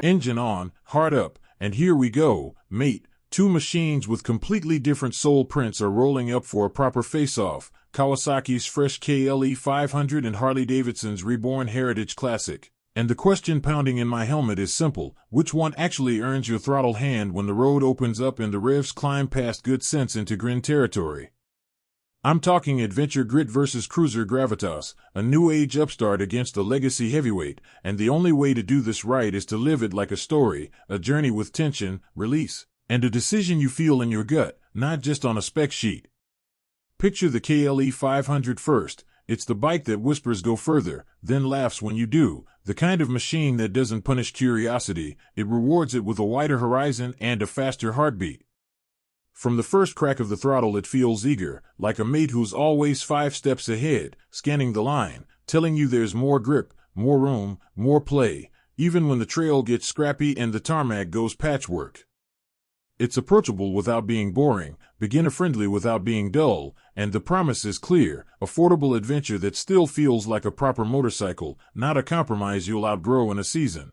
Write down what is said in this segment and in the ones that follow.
Engine on, heart up, and here we go, mate. Two machines with completely different soul prints are rolling up for a proper face-off. Kawasaki's fresh KLE500 and Harley-Davidson's reborn Heritage Classic. And the question pounding in my helmet is simple: which one actually earns your throttle hand when the road opens up and the revs climb past good sense into grin territory? I'm talking adventure grit versus cruiser gravitas, a new age upstart against a legacy heavyweight, and the only way to do this right is to live it like a story, a journey with tension, release, and a decision you feel in your gut, not just on a spec sheet. Picture the KLE500 first. It's the bike that whispers go further, then laughs when you do, the kind of machine that doesn't punish curiosity, it rewards it with a wider horizon and a faster heartbeat. From the first crack of the throttle it feels eager, like a mate who's always 5 steps ahead, scanning the line, telling you there's more grip, more room, more play, even when the trail gets scrappy and the tarmac goes patchwork. It's approachable without being boring, beginner-friendly without being dull, and the promise is clear: affordable adventure that still feels like a proper motorcycle, not a compromise you'll outgrow in a season.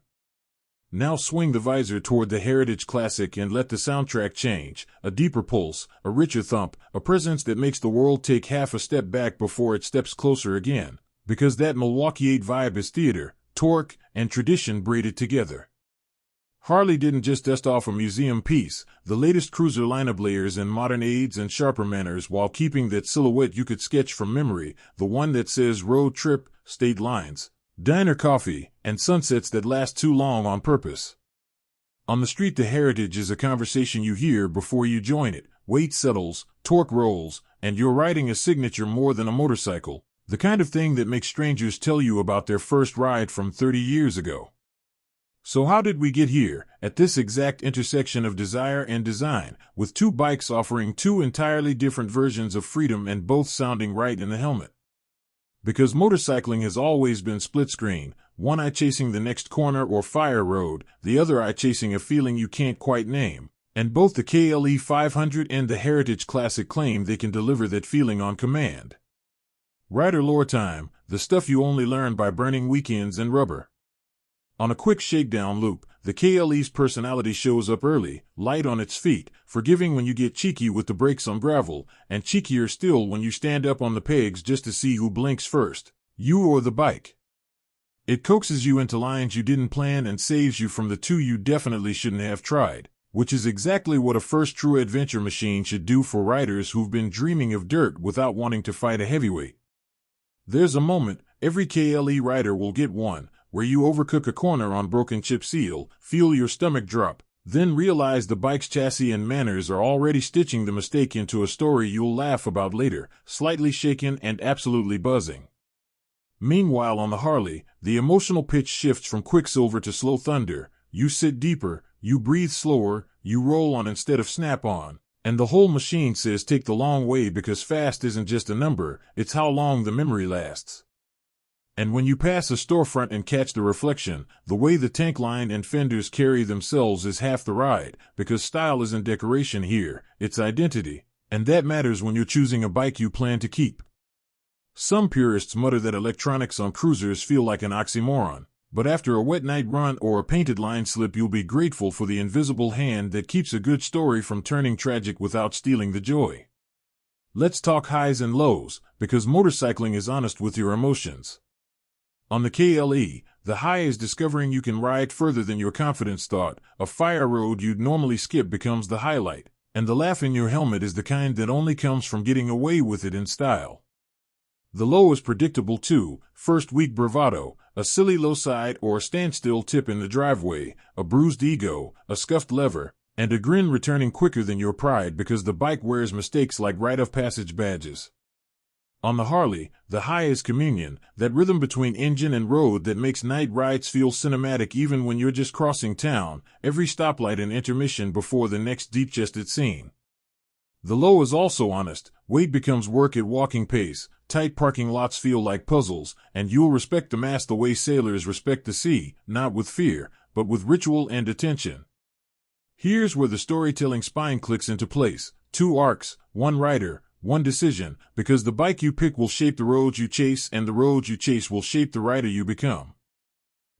Now swing the visor toward the Heritage Classic and let the soundtrack change: a deeper pulse, a richer thump, a presence that makes the world take half a step back before it steps closer again. Because that Milwaukee-Eight vibe is theater, torque, and tradition braided together. Harley didn't just dust off a museum piece, the latest cruiser lineup layers in modern aids and sharper manners while keeping that silhouette you could sketch from memory, the one that says road trip, state lines, diner coffee, and sunsets that last too long on purpose. On the street, the Heritage is a conversation you hear before you join it. Weight settles, torque rolls, and you're riding a signature more than a motorcycle, the kind of thing that makes strangers tell you about their first ride from 30 years ago. So how did we get here, at this exact intersection of desire and design, with two bikes offering two entirely different versions of freedom and both sounding right in the helmet? Because motorcycling has always been split screen, one eye chasing the next corner or fire road, the other eye chasing a feeling you can't quite name. And both the KLE500 and the Heritage Classic claim they can deliver that feeling on command. Rider lore time, the stuff you only learn by burning weekends and rubber. On a quick shakedown loop, the KLE's personality shows up early, light on its feet, forgiving when you get cheeky with the brakes on gravel, and cheekier still when you stand up on the pegs just to see who blinks first, you or the bike. It coaxes you into lines you didn't plan and saves you from the two you definitely shouldn't have tried, which is exactly what a first true adventure machine should do for riders who've been dreaming of dirt without wanting to fight a heavyweight. There's a moment, every KLE rider will get one, where you overcook a corner on broken chip seal, feel your stomach drop, then realize the bike's chassis and manners are already stitching the mistake into a story you'll laugh about later, slightly shaken and absolutely buzzing. Meanwhile on the Harley, the emotional pitch shifts from quicksilver to slow thunder. You sit deeper, you breathe slower, you roll on instead of snap on, and the whole machine says take the long way, because fast isn't just a number, it's how long the memory lasts. And when you pass a storefront and catch the reflection, the way the tank line and fenders carry themselves is half the ride, because style isn't decoration here, it's identity, and that matters when you're choosing a bike you plan to keep. Some purists mutter that electronics on cruisers feel like an oxymoron, but after a wet night run or a painted line slip you'll be grateful for the invisible hand that keeps a good story from turning tragic without stealing the joy. Let's talk highs and lows, because motorcycling is honest with your emotions. On the KLE, the high is discovering you can ride further than your confidence thought. A fire road you'd normally skip becomes the highlight, and the laugh in your helmet is the kind that only comes from getting away with it in style. The low is predictable too: first week bravado, a silly low side or a standstill tip in the driveway, a bruised ego, a scuffed lever, and a grin returning quicker than your pride because the bike wears mistakes like rite of passage badges. On the Harley, the high is communion, that rhythm between engine and road that makes night rides feel cinematic even when you're just crossing town, every stoplight an intermission before the next deep-chested scene. The low is also honest: weight becomes work at walking pace, tight parking lots feel like puzzles, and you'll respect the mast the way sailors respect the sea, not with fear, but with ritual and attention. Here's where the storytelling spine clicks into place: 2 arcs, 1 rider, 1 decision, because the bike you pick will shape the roads you chase, and the roads you chase will shape the rider you become.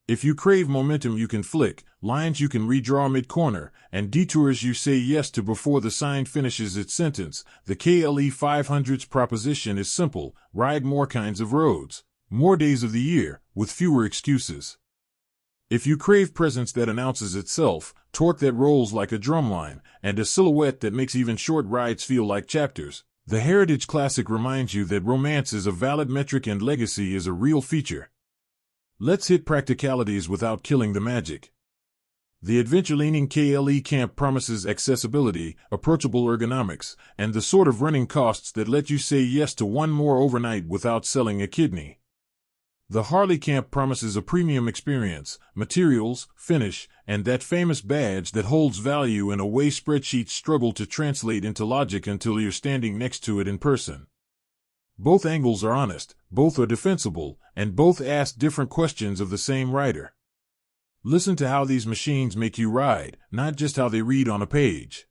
If you crave momentum you can flick, lines you can redraw mid-corner, and detours you say yes to before the sign finishes its sentence, the KLE500's proposition is simple: ride more kinds of roads, more days of the year, with fewer excuses. If you crave presence that announces itself, torque that rolls like a drumline, and a silhouette that makes even short rides feel like chapters, the Heritage Classic reminds you that romance is a valid metric and legacy is a real feature. Let's hit practicalities without killing the magic. The adventure-leaning KLE Camp promises accessibility, approachable ergonomics, and the sort of running costs that let you say yes to one more overnight without selling a kidney. The Harley Camp promises a premium experience, materials, finish, and that famous badge that holds value in a way spreadsheets struggle to translate into logic until you're standing next to it in person. Both angles are honest, both are defensible, and both ask different questions of the same rider. Listen to how these machines make you ride, not just how they read on a page.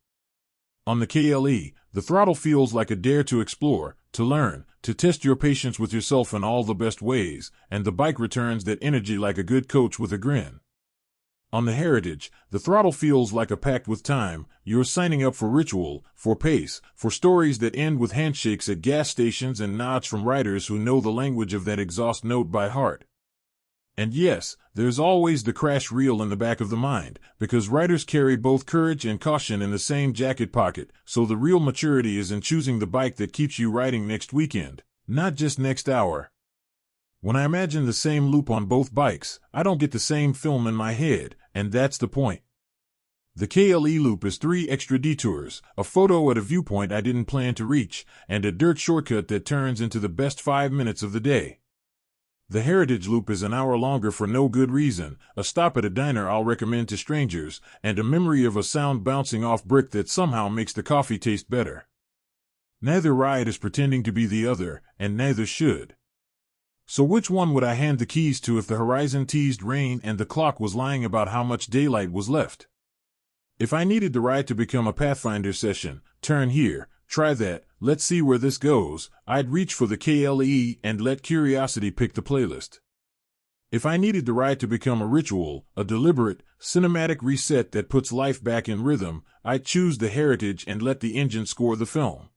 On the KLE, the throttle feels like a dare to explore, to learn, to test your patience with yourself in all the best ways, and the bike returns that energy like a good coach with a grin. On the Heritage, the throttle feels like a pact with time. You're signing up for ritual, for pace, for stories that end with handshakes at gas stations and nods from riders who know the language of that exhaust note by heart. And yes, there's always the crash reel in the back of the mind, because riders carry both courage and caution in the same jacket pocket, so the real maturity is in choosing the bike that keeps you riding next weekend, not just next hour. When I imagine the same loop on both bikes, I don't get the same film in my head, and that's the point. The KLE loop is 3 extra detours, a photo at a viewpoint I didn't plan to reach, and a dirt shortcut that turns into the best 5 minutes of the day. The Heritage Loop is an hour longer for no good reason, a stop at a diner I'll recommend to strangers, and a memory of a sound bouncing off brick that somehow makes the coffee taste better. Neither ride is pretending to be the other, and neither should. So which one would I hand the keys to if the horizon teased rain and the clock was lying about how much daylight was left? If I needed the ride to become a Pathfinder session, turn here, try that, let's see where this goes, I'd reach for the KLE and let curiosity pick the playlist. If I needed the ride to become a ritual, a deliberate, cinematic reset that puts life back in rhythm, I'd choose the Heritage and let the engine score the film.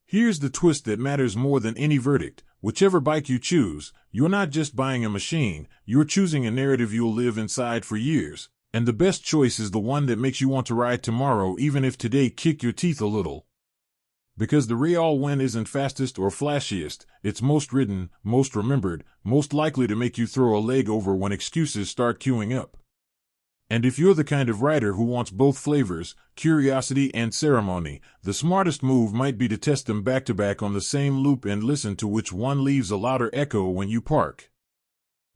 Here's the twist that matters more than any verdict: whichever bike you choose, you're not just buying a machine, you're choosing a narrative you'll live inside for years, and the best choice is the one that makes you want to ride tomorrow even if today kicked your teeth a little. Because the real win isn't fastest or flashiest, it's most ridden, most remembered, most likely to make you throw a leg over when excuses start queuing up. And if you're the kind of rider who wants both flavors, curiosity and ceremony, the smartest move might be to test them back-to-back on the same loop and listen to which one leaves a louder echo when you park.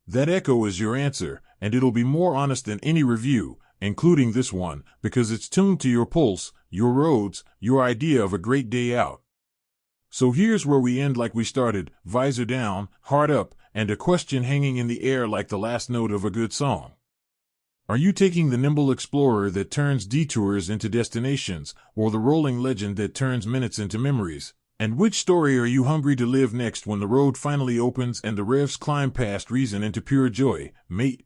That echo is your answer, and it'll be more honest than any review, including this one, because it's tuned to your pulse, your roads, your idea of a great day out. So here's where we end like we started: visor down, heart up, and a question hanging in the air like the last note of a good song. Are you taking the nimble explorer that turns detours into destinations, or the rolling legend that turns minutes into memories? And which story are you hungry to live next when the road finally opens and the revs climb past reason into pure joy, mate?